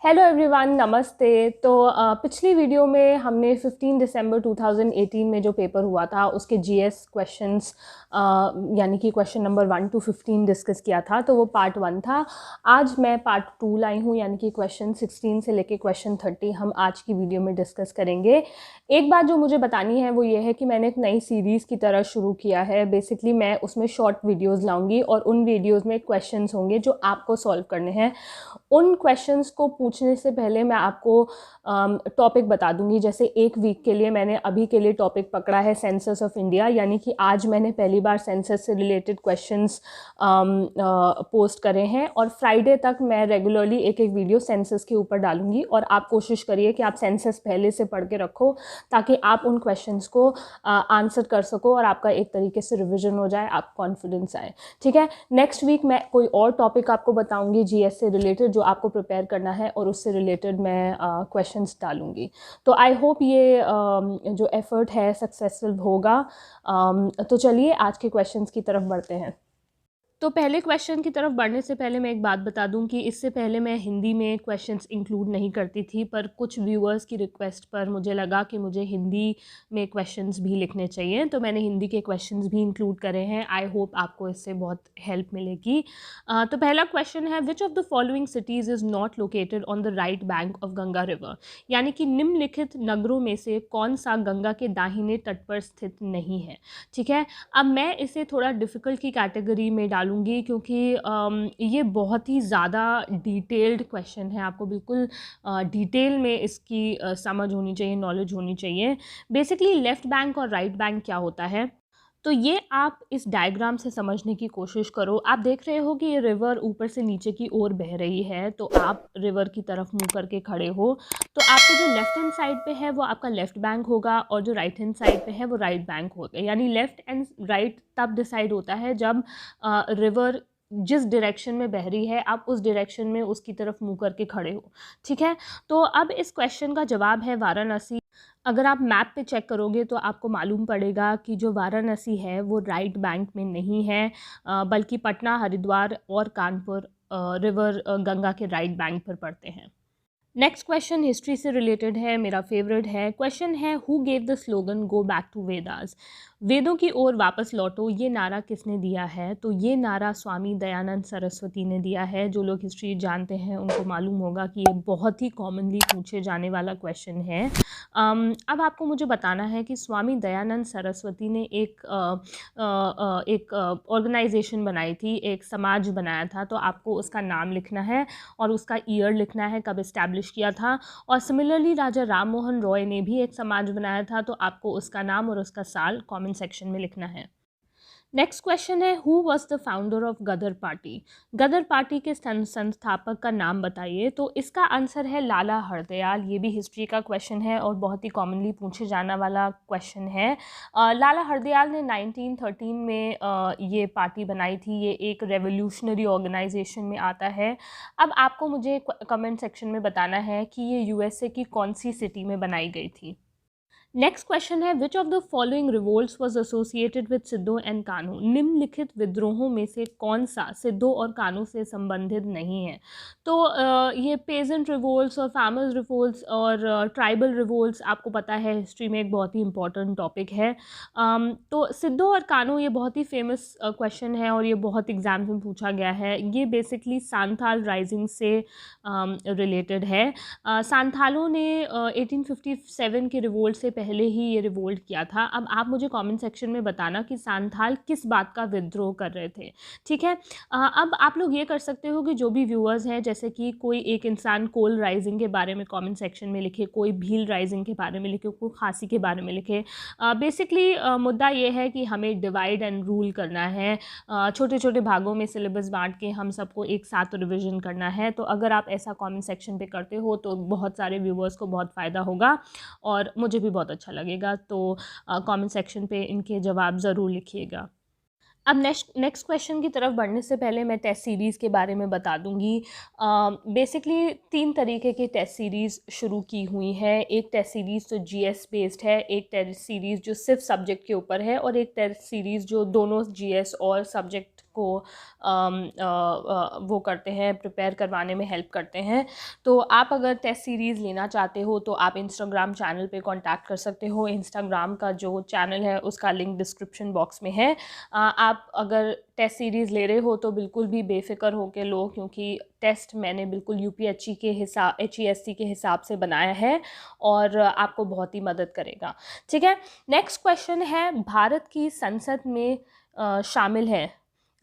Hello everyone, नमस्ते। तो पिछली वीडियो में हमने 15 दिसंबर 2018 में जो पेपर हुआ था उसके जीएस क्वेश्चंस यानी कि क्वेश्चन नंबर 1 to 15 डिस्कस किया था। तो वो पार्ट 1 था। आज मैं पार्ट 2 लाई हूँ, यानी कि क्वेश्चन 16 से लेके क्वेश्चन 30 हम आज की वीडियो में डिस्कस करेंगे। एक बात जो मुझे बतानी है वो ये है कि मैंने एक नई सीरीज़ की तरह शुरू किया है। बेसिकली मैं उसमें शॉर्ट वीडियोज़ लाऊंगी और उन वीडियोज़ में क्वेश्चंस होंगे जो आपको सॉल्व करने हैं। उन क्वेश्चंस को पूछने से पहले मैं आपको टॉपिक बता दूंगी। जैसे एक वीक के लिए मैंने अभी के लिए टॉपिक पकड़ा है सेंसस ऑफ इंडिया, यानी कि आज मैंने पहली बार सेंसस से रिलेटेड क्वेश्चंस पोस्ट करे हैं और फ्राइडे तक मैं रेगुलरली एक एक वीडियो सेंसस के ऊपर डालूंगी। और आप कोशिश करिए कि आप सेंसस पहले से पढ़ के रखो ताकि आप उन क्वेश्चंस को आंसर कर सको और आपका एक तरीके से रिविजन हो जाए, आप कॉन्फिडेंस आए। ठीक है, नेक्स्ट वीक मैं कोई और टॉपिक आपको बताऊंगी जीएस से रिलेटेड जो आपको प्रिपेयर करना है और उससे रिलेटेड मैं क्वेश्चंस डालूंगी। तो आई होप ये जो एफर्ट है सक्सेसफुल होगा। तो चलिए आज के क्वेश्चंस की तरफ बढ़ते हैं। तो पहले क्वेश्चन की तरफ बढ़ने से पहले मैं एक बात बता दूं कि इससे पहले मैं हिंदी में क्वेश्चंस इंक्लूड नहीं करती थी, पर कुछ व्यूअर्स की रिक्वेस्ट पर मुझे लगा कि मुझे हिंदी में क्वेश्चंस भी लिखने चाहिए, तो मैंने हिंदी के क्वेश्चंस भी इंक्लूड करे हैं। आई होप आपको इससे बहुत हेल्प मिलेगी। तो पहला क्वेश्चन है, which of the following cities is not located on the right bank of Ganga river, यानी कि निम्नलिखित नगरों में से कौन सा गंगा के दाहिने तट पर स्थित नहीं है। ठीक है, अब मैं इसे थोड़ा डिफ़िकल्ट की कैटेगरी में डालूंगी क्योंकि ये बहुत ही ज़्यादा डिटेल्ड क्वेश्चन है। आपको बिल्कुल डिटेल में इसकी समझ होनी चाहिए, नॉलेज होनी चाहिए। बेसिकली लेफ़्ट बैंक और राइट बैंक क्या होता है, तो ये आप इस डायग्राम से समझने की कोशिश करो। आप देख रहे हो कि ये रिवर ऊपर से नीचे की ओर बह रही है, तो आप रिवर की तरफ मुंह करके खड़े हो, तो आपके जो लेफ्ट हैंड साइड पे है वो आपका लेफ्ट बैंक होगा और जो राइट हैंड साइड पे है वो राइट बैंक होगा। यानी लेफ्ट एंड राइट तब डिसाइड होता है जब रिवर जिस डायरेक्शन में बह रही है आप उस डायरेक्शन में उसकी तरफ मुंह करके खड़े हो। ठीक है, तो अब इस क्वेश्चन का जवाब है वाराणसी। अगर आप मैप पे चेक करोगे तो आपको मालूम पड़ेगा कि जो वाराणसी है वो राइट बैंक में नहीं है, बल्कि पटना, हरिद्वार और कानपुर रिवर गंगा के राइट बैंक पर पड़ते हैं। नेक्स्ट क्वेश्चन हिस्ट्री से रिलेटेड है, मेरा फेवरेट है। क्वेश्चन है, who gave the slogan go back to Vedas, वेदों की ओर वापस लौटो, ये नारा किसने दिया है? तो ये नारा स्वामी दयानंद सरस्वती ने दिया है। जो लोग हिस्ट्री जानते हैं उनको मालूम होगा कि ये बहुत ही कॉमनली पूछे जाने वाला क्वेश्चन है। अब आपको मुझे बताना है कि स्वामी दयानंद सरस्वती ने एक ऑर्गेनाइजेशन बनाई थी, एक समाज बनाया था, तो आपको उसका नाम लिखना है और उसका ईयर लिखना है, कब इस्टेब्लिश किया था। और सिमिलरली राजा राम मोहन रॉय ने भी एक समाज बनाया था, तो आपको उसका नाम और उसका साल कमेंट सेक्शन में लिखना है। नेक्स्ट क्वेश्चन है, who was the founder of Ghadar party, Ghadar party के संस्थापक का नाम बताइए। तो इसका आंसर है लाला हरदयाल। ये भी हिस्ट्री का क्वेश्चन है और बहुत ही कॉमनली पूछे जाने वाला क्वेश्चन है। लाला हरदयाल ने 1913 में ये पार्टी बनाई थी। ये एक रेवोल्यूशनरी ऑर्गेनाइजेशन में आता है। अब आपको मुझे कमेंट सेक्शन में बताना है कि ये यूएसए की कौन सी सिटी में बनाई गई थी। नेक्स्ट क्वेश्चन है, which of the following revolts was associated with Sidho and Kanhu, निम्नलिखित विद्रोहों में से कौन सा सिद्धो और कान्हू से संबंधित नहीं है? तो ये पेजेंट रिवोल्ट्स और फार्मर्स रिवोल्ट्स और ट्राइबल रिवोल्ट्स आपको पता है हिस्ट्री में एक बहुत ही इंपॉर्टेंट टॉपिक है। तो सिद्धो और कान्हू ये बहुत ही फेमस क्वेश्चन है और ये बहुत एग्जाम्स में पूछा गया है। ये बेसिकली सांथाल राइजिंग से रिलेटेड है। सांथालों ने 1857 के रिवोल्ट से पहले ही ये रिवोल्ट किया था। अब आप मुझे कमेंट सेक्शन में बताना कि सांथाल किस बात का विद्रोह कर रहे थे। ठीक है, अब आप लोग ये कर सकते हो कि जो भी व्यूअर्स हैं, जैसे कि कोई एक इंसान कोल राइजिंग के बारे में कमेंट सेक्शन में लिखे, कोई भील राइजिंग के बारे में लिखे, कोई खांसी के बारे में लिखे। बेसिकली मुद्दा ये है कि हमें डिवाइड एंड रूल करना है, छोटे छोटे भागों में सिलेबस बांट के हम सबको एक साथ रिविजन करना है। तो अगर आप ऐसा कमेंट सेक्शन पे करते हो तो बहुत सारे व्यूअर्स को बहुत फ़ायदा होगा और मुझे भी बहुत अच्छा लगेगा। तो कमेंट सेक्शन पे इनके जवाब ज़रूर लिखिएगा। अब नेक्स्ट क्वेश्चन की तरफ बढ़ने से पहले मैं टेस्ट सीरीज़ के बारे में बता दूंगी। बेसिकली 3 तरीके की टेस्ट सीरीज़ शुरू की हुई है। एक टेस्ट सीरीज़ तो जीएस बेस्ड है, एक टेस्ट सीरीज़ जो सिर्फ सब्जेक्ट के ऊपर है और एक टेस्ट सीरीज़ जो दोनों जीएस और सब्जेक्ट को वो करते हैं, प्रिपेयर करवाने में हेल्प करते हैं। तो आप अगर टेस्ट सीरीज़ लेना चाहते हो तो आप इंस्टाग्राम चैनल पे कांटेक्ट कर सकते हो। इंस्टाग्राम का जो चैनल है उसका लिंक डिस्क्रिप्शन बॉक्स में है। आप अगर टेस्ट सीरीज़ ले रहे हो तो बिल्कुल भी बेफिक्र होकर लो, क्योंकि टेस्ट मैंने बिल्कुल UPSC के हिसाब से बनाया है और आपको बहुत ही मदद करेगा। ठीक है, नेक्स्ट क्वेश्चन है, भारत की संसद में शामिल है,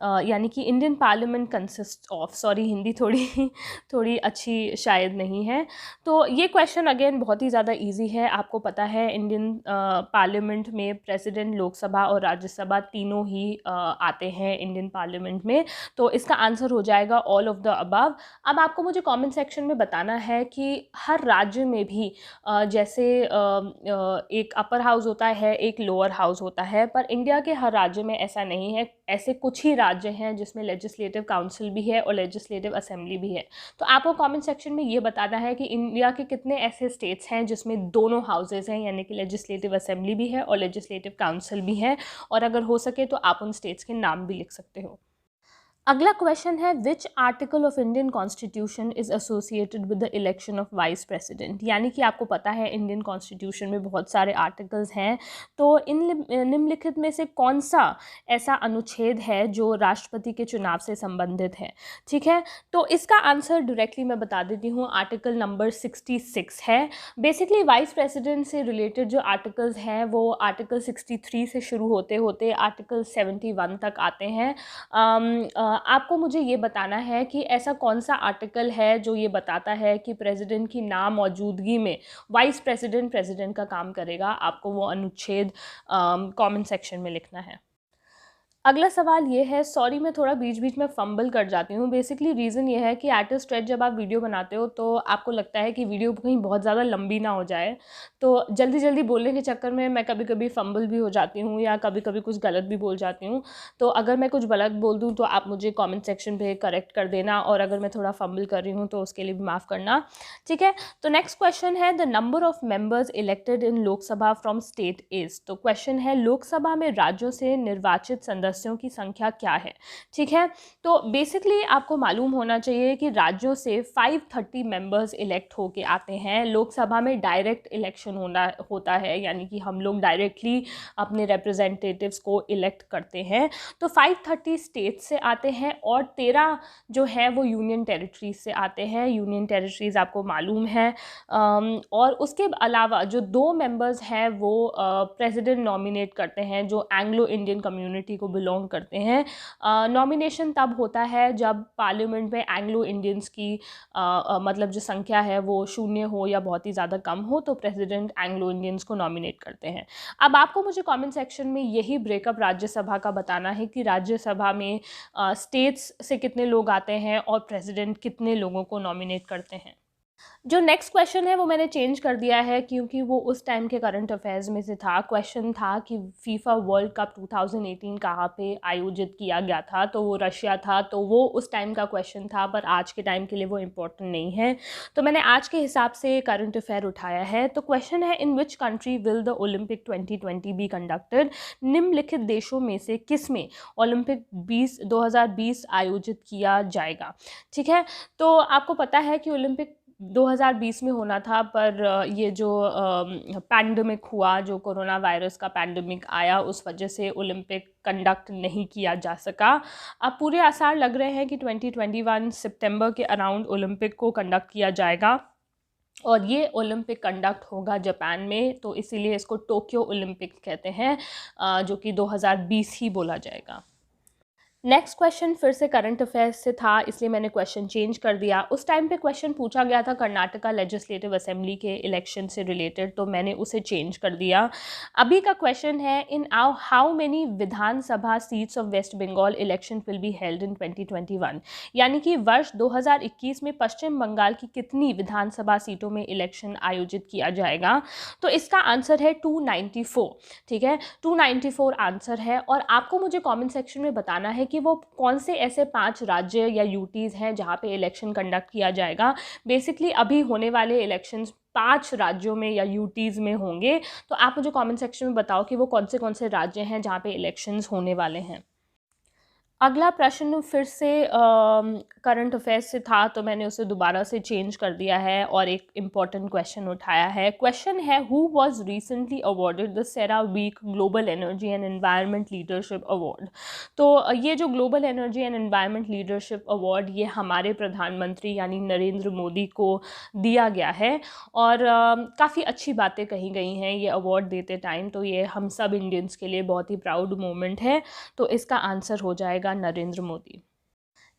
यानी कि Indian parliament consist of, sorry Hindi थोड़ी अच्छी शायद नहीं है। तो ये क्वेश्चन अगेन बहुत ही ज़्यादा इजी है। आपको पता है इंडियन पार्लियामेंट में प्रेसिडेंट, लोकसभा और राज्यसभा तीनों ही आते हैं इंडियन पार्लियामेंट में। तो इसका आंसर हो जाएगा ऑल ऑफ द अबव। अब आपको मुझे कमेंट सेक्शन में बताना है कि हर राज्य में भी जैसे एक अपर हाउस होता है, एक लोअर हाउस होता है, पर इंडिया के हर राज्य में ऐसा नहीं है। ऐसे कुछ ही राज्य हैं जिसमें लेजिस्लेटिव काउंसिल भी है और लेजिस्लेटिव असेंबली भी है। तो आपको कमेंट सेक्शन में ये बताना है कि इंडिया के कितने ऐसे स्टेट्स हैं जिसमें दोनों हाउसेज हैं, यानी कि लेजिस्लेटिव असेंबली भी है और लेजिस्लेटिव काउंसिल भी है। और अगर हो सके तो आप उन स्टेट्स के नाम भी लिख सकते हो। अगला क्वेश्चन है, which article of Indian constitution is associated with the election of vice president. यानी कि आपको पता है इंडियन कॉन्स्टिट्यूशन में बहुत सारे आर्टिकल्स हैं, तो इन निम्नलिखित में से कौन सा ऐसा अनुच्छेद है जो राष्ट्रपति के चुनाव से संबंधित है। ठीक है, तो इसका आंसर डायरेक्टली मैं बता देती हूँ, आर्टिकल नंबर 66 है। बेसिकली वाइस प्रेसिडेंट से रिलेटेड जो आर्टिकल्स हैं वो आर्टिकल 63 से शुरू होते होते आर्टिकल 71 तक आते हैं। आपको मुझे ये बताना है कि ऐसा कौन सा आर्टिकल है जो ये बताता है कि प्रेसिडेंट की नामौजूदगी में वाइस प्रेसिडेंट का काम करेगा। आपको वो अनुच्छेद कमेंट सेक्शन में लिखना है। अगला सवाल ये है, सॉरी मैं थोड़ा बीच बीच में फंबल कर जाती हूँ। बेसिकली रीज़न ये है कि एट अ स्ट्रेच जब आप वीडियो बनाते हो तो आपको लगता है कि वीडियो कहीं बहुत ज़्यादा लंबी ना हो जाए, तो जल्दी जल्दी बोलने के चक्कर में मैं कभी कभी फंबल भी हो जाती हूँ या कभी कभी कुछ गलत भी बोल जाती हूँ। तो अगर मैं कुछ गलत बोल दूँ तो आप मुझे कॉमेंट सेक्शन पर करेक्ट कर देना, और अगर मैं थोड़ा फंबल कर रही हूँ तो उसके लिए भी माफ़ करना। ठीक है, तो नेक्स्ट क्वेश्चन है, the number of members elected in Lok Sabha from state is. तो क्वेश्चन है, लोकसभा में राज्यों से निर्वाचित सदस्यों की संख्या क्या है। ठीक है, तो बेसिकली आपको मालूम होना चाहिए कि राज्यों से 530 मेंबर्स इलेक्ट होके आते हैं। लोकसभा में डायरेक्ट इलेक्शन होता है, यानी कि हम लोग डायरेक्टली अपने रिप्रेजेंटेटिव्स को इलेक्ट करते हैं। तो 530 स्टेट से आते हैं और 13 जो है वो यूनियन टेरिटरीज से आते हैं। यूनियन टेरिटरीज आपको मालूम है। और उसके अलावा जो 2 मेंबर्स हैं वो प्रेसिडेंट नॉमिनेट करते हैं, जो एंग्लो इंडियन कम्युनिटी को बिलोंग करते हैं। नॉमिनेशन तब होता है जब पार्लियामेंट में एंग्लो इंडियंस की मतलब जो संख्या है वो 0 हो या बहुत ही ज़्यादा कम हो, तो प्रेसिडेंट एंग्लो इंडियंस को नॉमिनेट करते हैं। अब आपको मुझे कमेंट सेक्शन में यही ब्रेकअप राज्यसभा का बताना है कि राज्यसभा में स्टेट्स से कितने लोग आते हैं और प्रेसिडेंट कितने लोगों को नॉमिनेट करते हैं। जो नेक्स्ट क्वेश्चन है वो मैंने चेंज कर दिया है क्योंकि वो उस टाइम के करंट अफेयर्स में से था। क्वेश्चन था कि फीफा वर्ल्ड कप 2018 कहाँ पे आयोजित किया गया था, तो वो रशिया था। तो वो उस टाइम का क्वेश्चन था, पर आज के टाइम के लिए वो इम्पोर्टेंट नहीं है, तो मैंने आज के हिसाब से करंट अफेयर उठाया है। तो क्वेश्चन है, in which country will the Olympic 2020 be conducted. निम्नलिखित देशों में से किस में ओलंपिक 2020 आयोजित किया जाएगा। ठीक है, तो आपको पता है कि ओलंपिक 2020 में होना था, पर ये जो पैंडमिक हुआ, जो कोरोना वायरस का पैंडमिक आया, उस वजह से ओलंपिक कंडक्ट नहीं किया जा सका। अब पूरे आसार लग रहे हैं कि 2021 सितंबर के अराउंड ओलंपिक को कंडक्ट किया जाएगा, और ये ओलंपिक कंडक्ट होगा जापान में, तो इसीलिए इसको टोक्यो ओलंपिक कहते हैं, जो कि 2020 ही बोला जाएगा। नेक्स्ट क्वेश्चन फिर से करंट अफेयर्स से था, इसलिए मैंने क्वेश्चन चेंज कर दिया। उस टाइम पे क्वेश्चन पूछा गया था कर्नाटका लेजिस्लेटिव असेंबली के इलेक्शन से रिलेटेड, तो मैंने उसे चेंज कर दिया। अभी का क्वेश्चन है, in how many Vidhan Sabha seats of West Bengal election will be held in 2021। यानी कि वर्ष 2021 में पश्चिम बंगाल की कितनी विधानसभा सीटों में इलेक्शन आयोजित किया जाएगा। तो इसका आंसर है 294। ठीक है, 294 आंसर है, और आपको मुझे कॉमेंट सेक्शन में बताना है कि वो कौन से ऐसे 5 राज्य या यूटीज़ हैं जहाँ पे इलेक्शन कंडक्ट किया जाएगा। बेसिकली अभी होने वाले इलेक्शंस 5 राज्यों में या यूटीज़ में होंगे, तो आप मुझे कमेंट सेक्शन में बताओ कि वो कौन से राज्य हैं जहाँ पे इलेक्शंस होने वाले हैं। अगला प्रश्न फिर से करंट अफेयर्स से था, तो मैंने उसे दोबारा से चेंज कर दिया है और एक इम्पॉर्टेंट क्वेश्चन उठाया है। क्वेश्चन है, who was recently awarded the CERAWeek global energy and environment leadership award. तो ये जो global energy and environment leadership award, ये हमारे प्रधानमंत्री यानी नरेंद्र मोदी को दिया गया है और काफ़ी अच्छी बातें कही गई हैं ये अवार्ड देते टाइम। तो ये हम सब इंडियंस के लिए बहुत ही प्राउड मोमेंट है। तो इसका आंसर हो जाएगा नरेंद्र मोदी।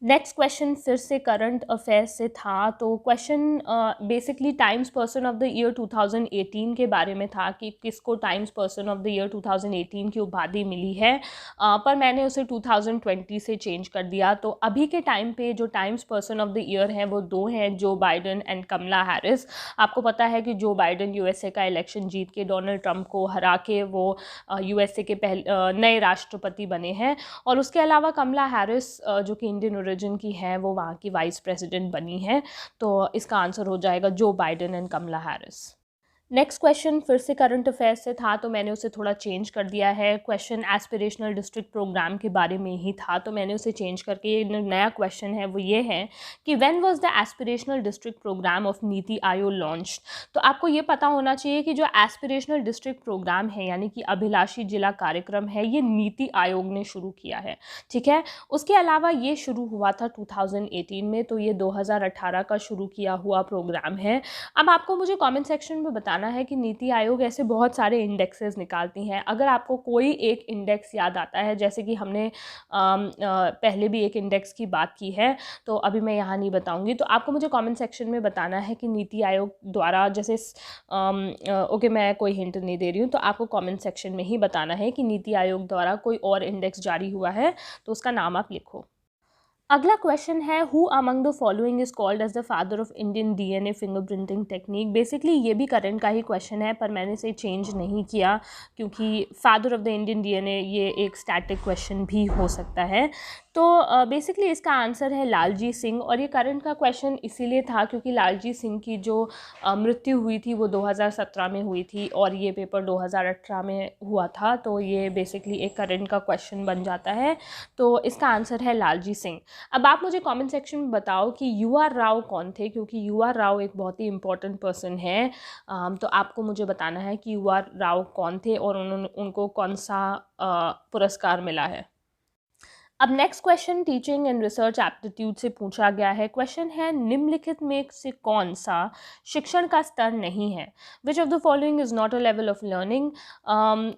नेक्स्ट क्वेश्चन फिर से करंट अफेयर्स से था। तो question basically times person of the year 2018 के बारे में था कि किसको times person of the year 2018 की उपाधि मिली है, पर मैंने उसे 2020 से चेंज कर दिया। तो अभी के टाइम पे जो times person of the year हैं वो दो हैं, जो बाइडन एंड कमला हैरिस। आपको पता है कि जो बाइडन यूएसए का इलेक्शन जीत के डोनाल्ड ट्रंप को हरा के वो यूएसए के नए राष्ट्रपति बने हैं, और उसके अलावा कमला हैरिस जो कि इंडियन ओरिजिन की है, वो वहाँ की वाइस प्रेसिडेंट बनी है। तो इसका आंसर हो जाएगा Joe Biden and Kamala Harris. Next question फिर से करंट अफेयर्स से था, तो मैंने उसे थोड़ा चेंज कर दिया है। क्वेश्चन एस्पिरेशनल डिस्ट्रिक्ट प्रोग्राम के बारे में ही था, तो मैंने उसे चेंज करके ये नया क्वेश्चन है वो ये है कि when was the aspirational district programme of NITI Aayog launched. तो आपको ये पता होना चाहिए कि जो एस्पिरेशनल डिस्ट्रिक्ट प्रोग्राम है यानी कि अभिलाषी जिला कार्यक्रम है, ये नीति आयोग ने शुरू किया है, ठीक है। उसके अलावा ये शुरू हुआ था 2018 में, तो ये 2018 का शुरू किया हुआ प्रोग्राम है। अब आपको मुझे कमेंट सेक्शन में बताना है कि नीति आयोग ऐसे बहुत सारे इंडेक्सेस निकालती हैं। अगर आपको कोई एक इंडेक्स याद आता है, जैसे कि हमने पहले भी एक इंडेक्स की बात की है, तो अभी मैं यहाँ नहीं बताऊँगी, तो आपको मुझे कमेंट सेक्शन में बताना है कि नीति आयोग द्वारा जैसे ओके, मैं कोई हिंट नहीं दे रही हूँ, तो आपको कमेंट सेक्शन में ही बताना है कि नीति आयोग द्वारा कोई और इंडेक्स जारी हुआ है तो उसका नाम आप लिखो। अगला क्वेश्चन है, who among the following is called as the father of Indian DNA fingerprinting technique. Basically ये भी करंट का ही क्वेश्चन है, पर मैंने इसे चेंज नहीं किया क्योंकि father of the Indian DNA ये एक स्टैटिक क्वेश्चन भी हो सकता है। तो बेसिकली इसका आंसर है लालजी सिंह, और ये करंट का क्वेश्चन इसीलिए था क्योंकि लालजी सिंह की जो मृत्यु हुई थी वो 2017 में हुई थी और ये पेपर 2018 में हुआ था। तो ये बेसिकली एक करंट का क्वेश्चन बन जाता है। तो इसका आंसर है लालजी सिंह। अब आप मुझे कमेंट सेक्शन में बताओ कि यू आर राव कौन थे, क्योंकि यू आर राव एक बहुत ही इंपॉर्टेंट पर्सन है। तो आपको मुझे बताना है कि यू आर राव कौन थे और उनको कौन सा पुरस्कार मिला है। अब next question teaching and research aptitude से पूछा गया है। क्वेश्चन है, निम्नलिखित में से कौन सा शिक्षण का स्तर नहीं है। Which of the following is not a level of learning.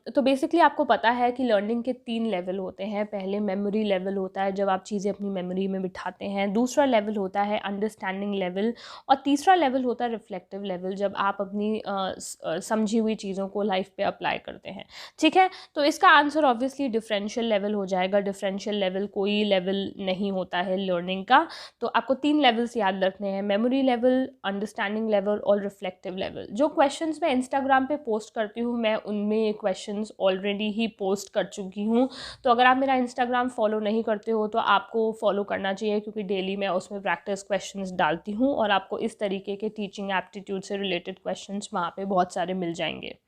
तो बेसिकली आपको पता है कि लर्निंग के 3 लेवल होते हैं। पहले मेमोरी लेवल होता है, जब आप चीज़ें अपनी मेमोरी में बिठाते हैं। दूसरा लेवल होता है अंडरस्टैंडिंग लेवल, और तीसरा लेवल होता है रिफ्लेक्टिव लेवल, जब आप अपनी समझी हुई चीज़ों को लाइफ पे अप्लाई करते हैं, ठीक है। तो इसका आंसर ऑब्वियसली डिफरेंशियल लेवल हो जाएगा। डिफरेंशियल लेवल कोई लेवल नहीं होता है लर्निंग का। तो आपको 3 लेवल्स याद रखने हैं, मेमोरी लेवल, अंडरस्टैंडिंग लेवल और रिफ्लेक्टिव लेवल। जो क्वेश्चंस मैं इंस्टाग्राम पे पोस्ट करती हूँ, मैं उनमें ये क्वेश्चंस ऑलरेडी ही पोस्ट कर चुकी हूँ। तो अगर आप मेरा इंस्टाग्राम फॉलो नहीं करते हो तो आपको फॉलो करना चाहिए, क्योंकि डेली मैं उसमें प्रैक्टिस क्वेश्चंस डालती हूँ और आपको इस तरीके के टीचिंग एप्टीट्यूड से रिलेटेड क्वेश्चंस वहाँ पे बहुत सारे मिल जाएंगे।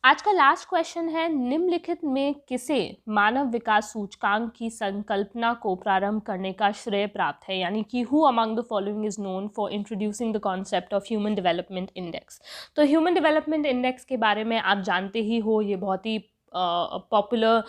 आज का लास्ट क्वेश्चन है, निम्नलिखित में किसे मानव विकास सूचकांक की संकल्पना को प्रारंभ करने का श्रेय प्राप्त है, यानी कि who among the following is known for introducing the concept of human development index. तो ह्यूमन डेवलपमेंट इंडेक्स के बारे में आप जानते ही हो, ये बहुत ही पॉपुलर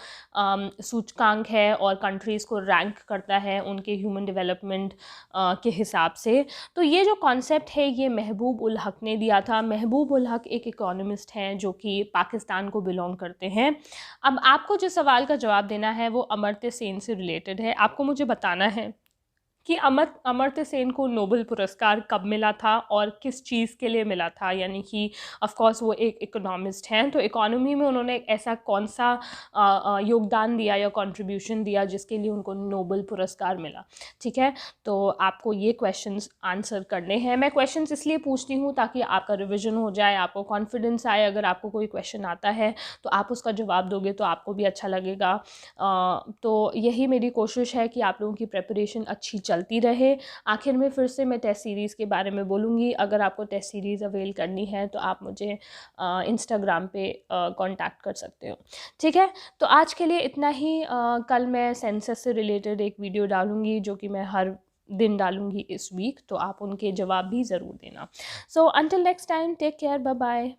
सूचकांक है और कंट्रीज़ को रैंक करता है उनके ह्यूमन डेवलपमेंट के हिसाब से। तो ये जो कॉन्सेप्ट है ये महबूब उल हक ने दिया था। महबूब उल हक एक इकोनॉमिस्ट हैं जो कि पाकिस्तान को बिलोंग करते हैं। अब आपको जो सवाल का जवाब देना है वो अमर्त्य सेन से रिलेटेड है। आपको मुझे बताना है कि अमर्त्य सेन को नोबेल पुरस्कार कब मिला था और किस चीज़ के लिए मिला था, यानी कि ऑफ कोर्स वो एक इकोनॉमिस्ट हैं। तो इकोनॉमी में उन्होंने ऐसा कौन सा योगदान दिया या कंट्रीब्यूशन दिया जिसके लिए उनको नोबेल पुरस्कार मिला, ठीक है। तो आपको ये क्वेश्चंस आंसर करने हैं। मैं क्वेश्चंस इसलिए पूछती हूँ ताकि आपका रिविजन हो जाए, आपको कॉन्फिडेंस आए। अगर आपको कोई क्वेश्चन आता है तो आप उसका जवाब दोगे तो आपको भी अच्छा लगेगा। तो यही मेरी कोशिश है कि आप लोगों की प्रिपरेशन अच्छी चलती रहे। आखिर में फिर से मैं टेस्ट सीरीज़ के बारे में बोलूँगी। अगर आपको टेस्ट सीरीज़ अवेल करनी है तो आप मुझे इंस्टाग्राम पे कांटेक्ट कर सकते हो, ठीक है। तो आज के लिए इतना ही। कल मैं सेंसस से रिलेटेड एक वीडियो डालूँगी जो कि मैं हर दिन डालूँगी इस वीक, तो आप उनके जवाब भी ज़रूर देना। So until next time, take care, bye bye.